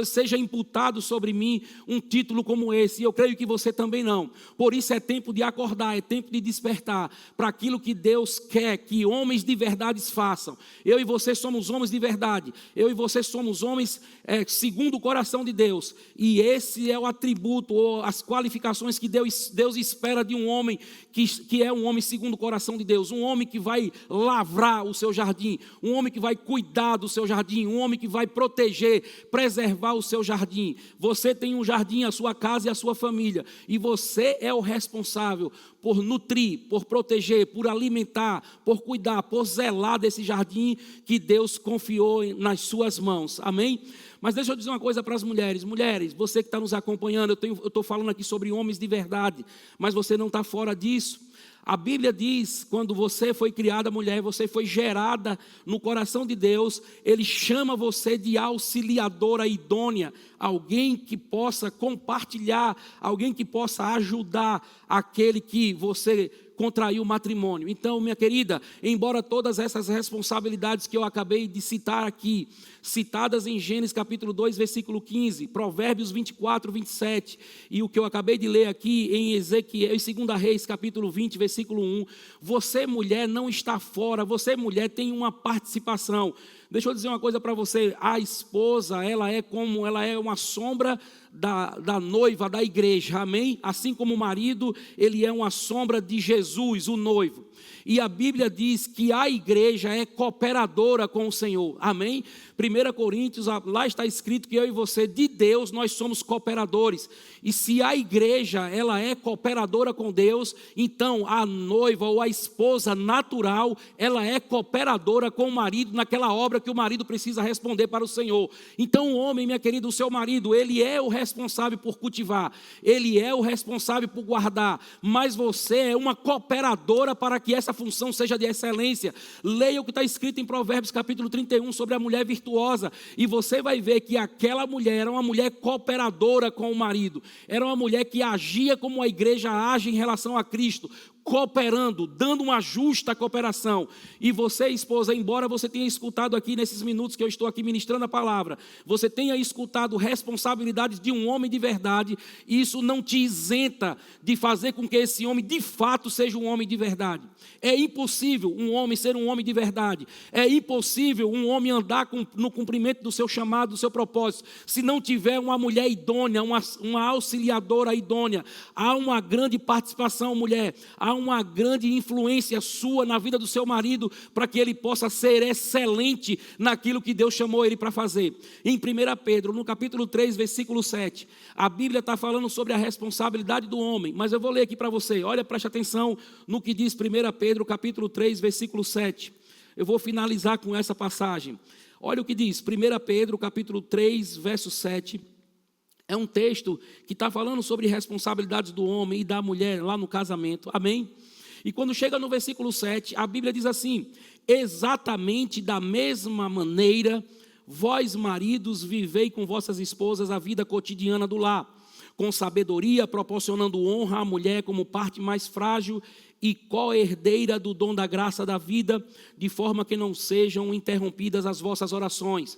seja imputado sobre mim um título como esse, e eu creio que você também não. Por isso é tempo de acordar, é tempo de despertar para aquilo que Deus quer que homens de verdade façam. Eu e você somos homens de verdade, eu e você somos homens segundo o coração de Deus, e esse é o atributo ou as qualificações que Deus espera de um homem que é um homem segundo o coração de Deus, um homem que vai lavrar o seu jardim, um homem que vai cuidar do seu jardim, um homem que vai proteger, preservar o seu jardim. Você tem um jardim, a sua casa e a sua família, e você é o responsável por nutrir, por proteger, por alimentar, por cuidar, por zelar desse jardim que Deus confiou nas suas mãos, amém? Mas deixa eu dizer uma coisa para as mulheres. Mulheres, você que está nos acompanhando, eu estou falando aqui sobre homens de verdade, mas você não está fora disso. A Bíblia diz, quando você foi criada mulher, você foi gerada no coração de Deus, Ele chama você de auxiliadora idônea, alguém que possa compartilhar, alguém que possa ajudar aquele que você contraiu o matrimônio. Então, minha querida, embora todas essas responsabilidades que eu acabei de citar aqui, citadas em Gênesis capítulo 2, versículo 15, Provérbios 24, 27, e o que eu acabei de ler aqui em Ezequiel, em 2 Reis capítulo 20, versículo 1, você mulher não está fora, você mulher tem uma participação. Deixa eu dizer uma coisa para você, a esposa, ela é uma sombra da noiva, da igreja, amém? Assim como o marido, ele é uma sombra de Jesus, o noivo. E a Bíblia diz que a igreja é cooperadora com o Senhor, amém? 1 Coríntios, lá está escrito que eu e você, de Deus, nós somos cooperadores. E se a igreja, ela é cooperadora com Deus, então a noiva ou a esposa natural, ela é cooperadora com o marido naquela obra que o marido precisa responder para o Senhor. Então o homem, minha querida, o seu marido, ele é o responsável por cultivar, ele é o responsável por guardar, mas você é uma cooperadora para que essa função seja de excelência. Leia o que está escrito em Provérbios capítulo 31 sobre a mulher virtuosa, e você vai ver que aquela mulher era uma mulher cooperadora com o marido, era uma mulher que agia como a igreja age em relação a Cristo, cooperando, dando uma justa cooperação. E você, esposa, embora você tenha escutado aqui nesses minutos que eu estou aqui ministrando a palavra, você tenha escutado responsabilidades de um homem de verdade, isso não te isenta de fazer com que esse homem de fato seja um homem de verdade. É impossível um homem ser um homem de verdade, é impossível um homem andar no cumprimento do seu chamado, do seu propósito, se não tiver uma mulher idônea, uma auxiliadora idônea. Há uma grande participação, mulher, há uma grande influência sua na vida do seu marido, para que ele possa ser excelente naquilo que Deus chamou ele para fazer. Em 1 Pedro, no capítulo 3, versículo 7, a Bíblia está falando sobre a responsabilidade do homem, mas eu vou ler aqui para você, olha, preste atenção no que diz 1 Pedro, capítulo 3, versículo 7, eu vou finalizar com essa passagem. Olha o que diz, 1 Pedro, capítulo 3, verso 7, é um texto que está falando sobre responsabilidades do homem e da mulher lá no casamento, amém? E quando chega no versículo 7, a Bíblia diz assim: exatamente da mesma maneira, vós maridos vivei com vossas esposas a vida cotidiana do lar, com sabedoria, proporcionando honra à mulher como parte mais frágil e co-herdeira do dom da graça da vida, de forma que não sejam interrompidas as vossas orações.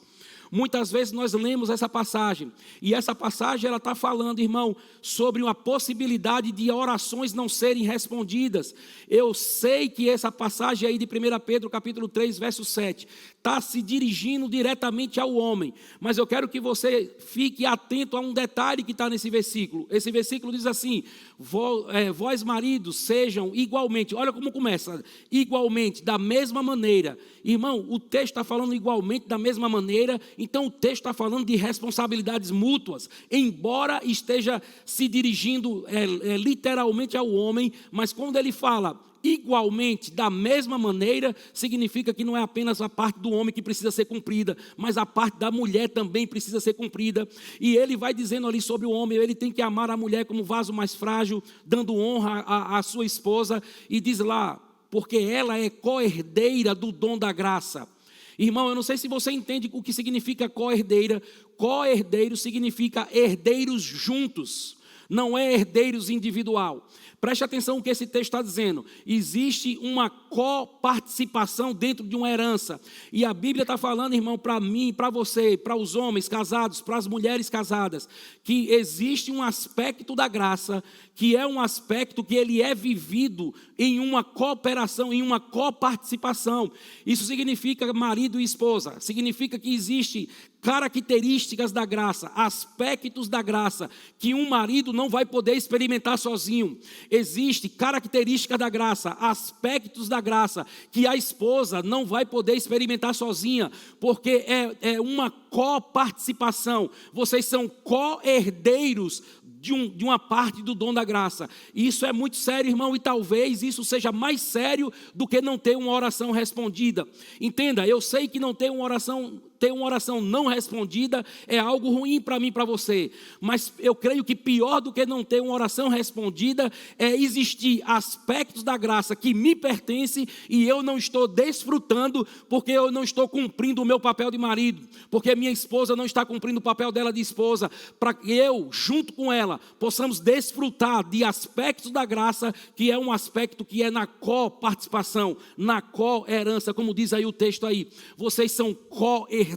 Muitas vezes nós lemos essa passagem, e essa passagem ela está falando, irmão, sobre uma possibilidade de orações não serem respondidas. Eu sei que essa passagem aí de 1 Pedro capítulo 3, verso 7, está se dirigindo diretamente ao homem, mas eu quero que você fique atento a um detalhe que está nesse versículo. Esse versículo diz assim: vós maridos sejam igualmente, olha como começa, igualmente, da mesma maneira. Irmão, o texto está falando igualmente, da mesma maneira. Então o texto está falando de responsabilidades mútuas, embora esteja se dirigindo literalmente ao homem, mas quando ele fala igualmente, da mesma maneira, significa que não é apenas a parte do homem que precisa ser cumprida, mas a parte da mulher também precisa ser cumprida. E ele vai dizendo ali sobre o homem, ele tem que amar a mulher como vaso mais frágil, dando honra à sua esposa, e diz lá, porque ela é co-herdeira do dom da graça. Irmão, eu não sei se você entende o que significa co-herdeira. Co-herdeiro significa herdeiros juntos. não é herdeiros individual. Preste atenção no que esse texto está dizendo. Existe uma coparticipação dentro de uma herança. E a Bíblia está falando, irmão, para mim, para você, para os homens casados, para as mulheres casadas, que existe um aspecto da graça, que é um aspecto que ele é vivido em uma cooperação, em uma coparticipação. Isso significa marido e esposa. Significa que existe características da graça, aspectos da graça, que um marido não vai poder experimentar sozinho. Existe características da graça, aspectos da graça, que a esposa não vai poder experimentar sozinha, porque é uma coparticipação. Vocês são co-herdeiros de uma parte do dom da graça. E isso é muito sério, irmão, e talvez isso seja mais sério do que não ter uma oração respondida. Entenda, eu sei que não ter uma oração não respondida é algo ruim para mim e para você, mas eu creio que pior do que não ter uma oração respondida é existir aspectos da graça que me pertencem e eu não estou desfrutando porque eu não estou cumprindo o meu papel de marido, porque minha esposa não está cumprindo o papel dela de esposa, para que eu, junto com ela, possamos desfrutar de aspectos da graça, que é um aspecto que é na co-participação, na co-herança, como diz aí o texto aí. Vocês são co-herdeiros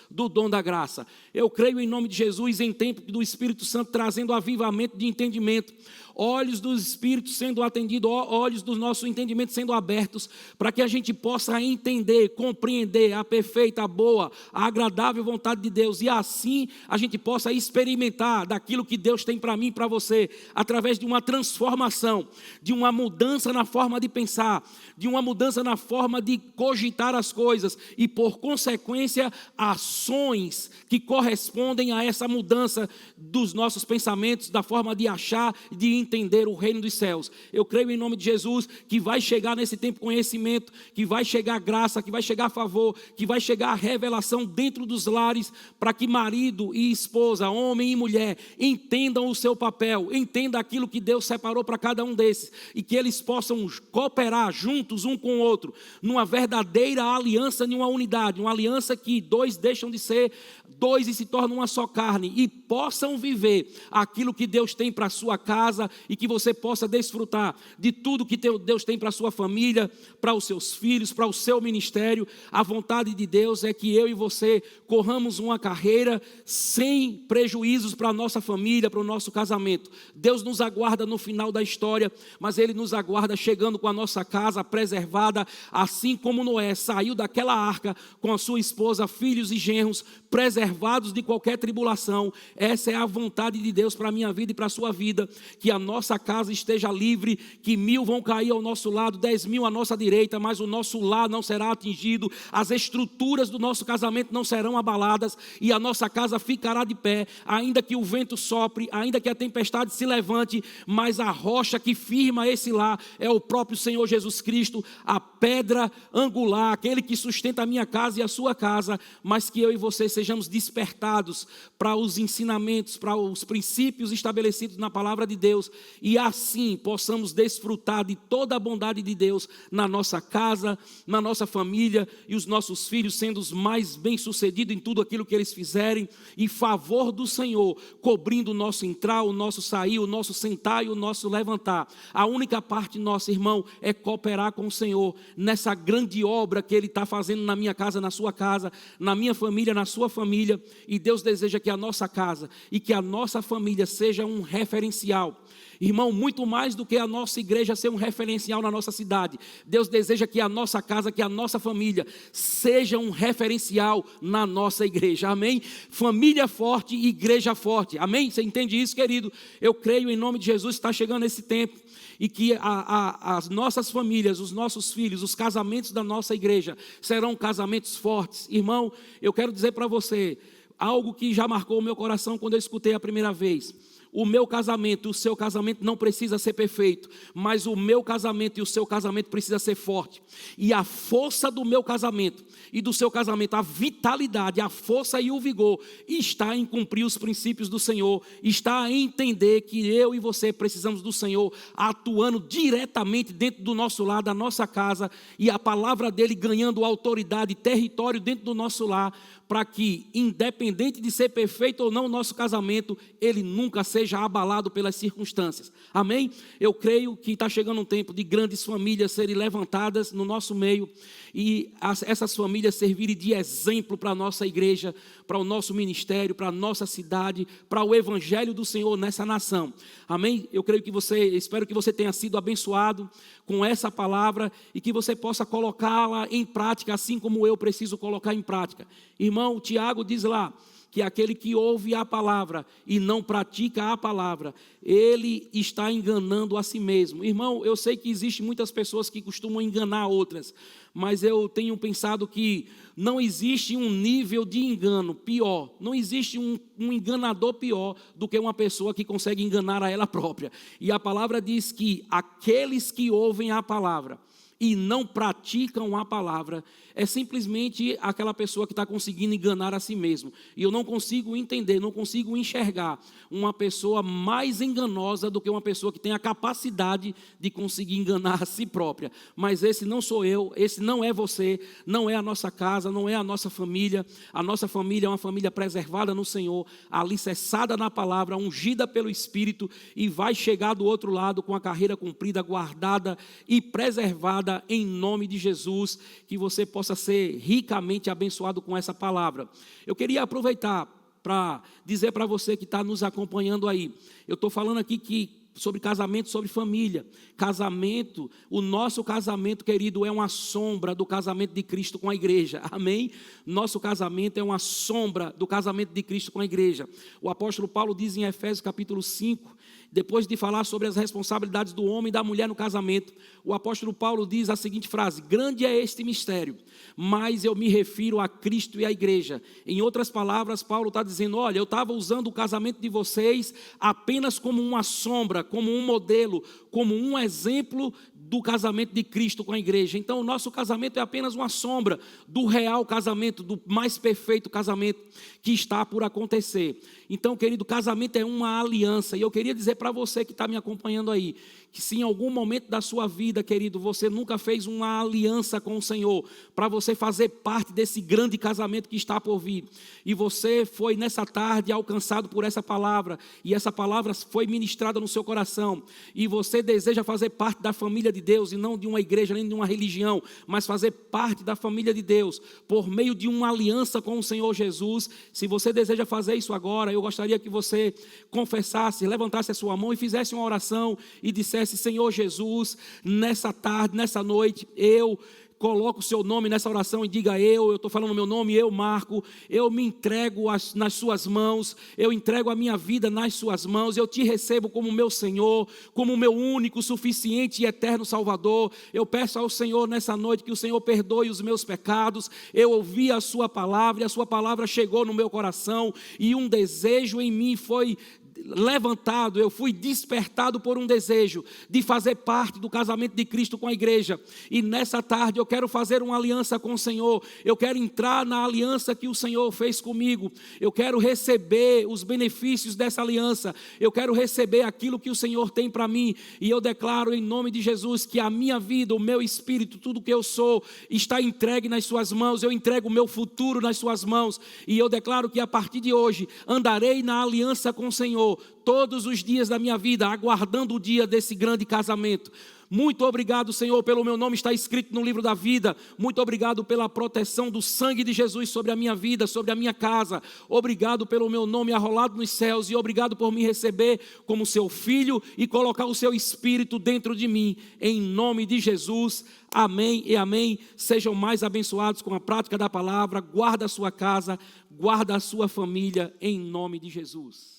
do dom da graça. Eu creio em nome de Jesus em tempo do Espírito Santo trazendo avivamento de entendimento, olhos do Espírito sendo atendidos, olhos do nosso entendimento sendo abertos, para que a gente possa entender, compreender a perfeita, a boa, a agradável vontade de Deus, e assim a gente possa experimentar daquilo que Deus tem para mim e para você, através de uma transformação, de uma mudança na forma de pensar, de uma mudança na forma de cogitar as coisas, e por consequência, ações que correspondem a essa mudança dos nossos pensamentos, da forma de achar, de entender o reino dos céus. Eu creio em nome de Jesus que vai chegar nesse tempo conhecimento, que vai chegar graça, que vai chegar favor, que vai chegar revelação dentro dos lares, para que marido e esposa, homem e mulher, entendam o seu papel, entendam aquilo que Deus separou para cada um desses, e que eles possam cooperar juntos um com o outro, numa verdadeira aliança, numa unidade, uma aliança que dois deixam de ser dois e se tornam uma só carne, e possam viver aquilo que Deus tem para a sua casa, e que você possa desfrutar de tudo que Deus tem para a sua família, para os seus filhos, para o seu ministério. A vontade de Deus é que eu e você corramos uma carreira sem prejuízos para a nossa família, para o nosso casamento. Deus nos aguarda no final da história, mas Ele nos aguarda chegando com a nossa casa preservada, assim como Noé saiu daquela arca com a sua esposa, filhos e genros, preservados de qualquer tribulação. Essa é a vontade de Deus para a minha vida e para a sua vida, que a nossa casa esteja livre, que 1000 vão cair ao nosso lado, 10.000 à nossa direita, mas o nosso lar não será atingido, as estruturas do nosso casamento não serão abaladas, e a nossa casa ficará de pé, ainda que o vento sopre, ainda que a tempestade se levante, mas a rocha que firma esse lar é o próprio Senhor Jesus Cristo, a pedra angular, aquele que sustenta a minha casa e a sua casa. Mas que eu e você sejamos despertados para os ensinamentos, para os princípios estabelecidos na palavra de Deus, e assim possamos desfrutar de toda a bondade de Deus na nossa casa, na nossa família, e os nossos filhos sendo os mais bem-sucedidos em tudo aquilo que eles fizerem, e favor do Senhor cobrindo o nosso entrar, o nosso sair, o nosso sentar e o nosso levantar. A única parte nossa, irmão, é cooperar com o Senhor nessa grande obra que Ele está fazendo na minha casa, na sua casa, na minha família, na sua família. E Deus deseja que a nossa casa e que a nossa família seja um referencial. Irmão, muito mais do que a nossa igreja ser um referencial na nossa cidade, Deus deseja que a nossa casa, que a nossa família seja um referencial na nossa igreja, amém? Família forte, igreja forte, amém? Você entende isso, querido? Eu creio em nome de Jesus, está chegando esse tempo, e que as nossas famílias, os nossos filhos, os casamentos da nossa igreja serão casamentos fortes. Irmão, eu quero dizer para você algo que já marcou o meu coração quando eu escutei a primeira vez. O meu casamento, o seu casamento não precisa ser perfeito, mas o meu casamento e o seu casamento precisa ser forte. E a força do meu casamento e do seu casamento, a vitalidade, a força e o vigor está em cumprir os princípios do Senhor, está em entender que eu e você precisamos do Senhor atuando diretamente dentro do nosso lar, da nossa casa, e a palavra dele ganhando autoridade, território dentro do nosso lar, para que, independente de ser perfeito ou não o nosso casamento, ele nunca seja abalado pelas circunstâncias. Amém? Eu creio que está chegando um tempo de grandes famílias serem levantadas no nosso meio e essas famílias servirem de exemplo para a nossa igreja, para o nosso ministério, para a nossa cidade, para o evangelho do Senhor nessa nação. Amém? Eu creio que espero que você tenha sido abençoado com essa palavra e que você possa colocá-la em prática, assim como eu preciso colocar em prática. Irmão, o Tiago diz lá que aquele que ouve a palavra e não pratica a palavra, ele está enganando a si mesmo. Irmão, eu sei que existem muitas pessoas que costumam enganar outras, mas eu tenho pensado que não existe um nível de engano pior, não existe um enganador pior do que uma pessoa que consegue enganar a ela própria. E a palavra diz que aqueles que ouvem a palavra e não praticam a palavra, é simplesmente aquela pessoa que está conseguindo enganar a si mesmo. E eu não consigo entender, não consigo enxergar uma pessoa mais enganosa do que uma pessoa que tem a capacidade de conseguir enganar a si própria. Mas esse não sou eu, esse não é você, não é a nossa casa, não é a nossa família. A nossa família é uma família preservada no Senhor, alicerçada na palavra, ungida pelo Espírito, e vai chegar do outro lado com a carreira cumprida, guardada e preservada em nome de Jesus, que você possa ser ricamente abençoado com essa palavra. Eu queria aproveitar para dizer para você que está nos acompanhando aí, eu estou falando aqui sobre casamento, sobre família. Casamento, o nosso casamento, querido, é uma sombra do casamento de Cristo com a igreja. Amém? Nosso casamento é uma sombra do casamento de Cristo com a igreja. O apóstolo Paulo diz em Efésios capítulo 5, depois de falar sobre as responsabilidades do homem e da mulher no casamento, o apóstolo Paulo diz a seguinte frase: grande é este mistério, mas eu me refiro a Cristo e à igreja. Em outras palavras, Paulo está dizendo: olha, eu estava usando o casamento de vocês apenas como uma sombra, como um modelo, como um exemplo do casamento de Cristo com a igreja. Então o nosso casamento é apenas uma sombra do real casamento, do mais perfeito casamento que está por acontecer. Então, querido, casamento é uma aliança, e eu queria dizer para você que está me acompanhando aí, que se em algum momento da sua vida, querido, você nunca fez uma aliança com o Senhor, para você fazer parte desse grande casamento que está por vir, e você foi nessa tarde alcançado por essa palavra, e essa palavra foi ministrada no seu coração, e você deseja fazer parte da família de Deus, e não de uma igreja, nem de uma religião, mas fazer parte da família de Deus, por meio de uma aliança com o Senhor Jesus. Se você deseja fazer isso agora, eu gostaria que você confessasse, levantasse a sua mão e fizesse uma oração, e dissesse: Senhor Jesus, nessa tarde, nessa noite, eu coloco o seu nome nessa oração e diga: eu estou falando o meu nome, eu, Marco, eu me entrego nas suas mãos, eu entrego a minha vida nas suas mãos, eu te recebo como meu Senhor, como meu único, suficiente e eterno Salvador. Eu peço ao Senhor nessa noite que o Senhor perdoe os meus pecados. Eu ouvi a sua palavra e a sua palavra chegou no meu coração, e um desejo em mim foi levantado, eu fui despertado por um desejo de fazer parte do casamento de Cristo com a igreja, e nessa tarde eu quero fazer uma aliança com o Senhor, eu quero entrar na aliança que o Senhor fez comigo, eu quero receber os benefícios dessa aliança, eu quero receber aquilo que o Senhor tem para mim, e eu declaro em nome de Jesus que a minha vida, o meu espírito, tudo que eu sou, está entregue nas suas mãos, eu entrego o meu futuro nas suas mãos, e eu declaro que a partir de hoje andarei na aliança com o Senhor todos os dias da minha vida, aguardando o dia desse grande casamento. Muito obrigado, Senhor, pelo meu nome estar escrito no livro da vida. Muito obrigado pela proteção do sangue de Jesus sobre a minha vida, sobre a minha casa. Obrigado pelo meu nome arrolado nos céus, e obrigado por me receber como seu filho e colocar o seu Espírito dentro de mim. Em nome de Jesus, amém e amém. Sejam mais abençoados com a prática da palavra. Guarda a sua casa, guarda a sua família, em nome de Jesus.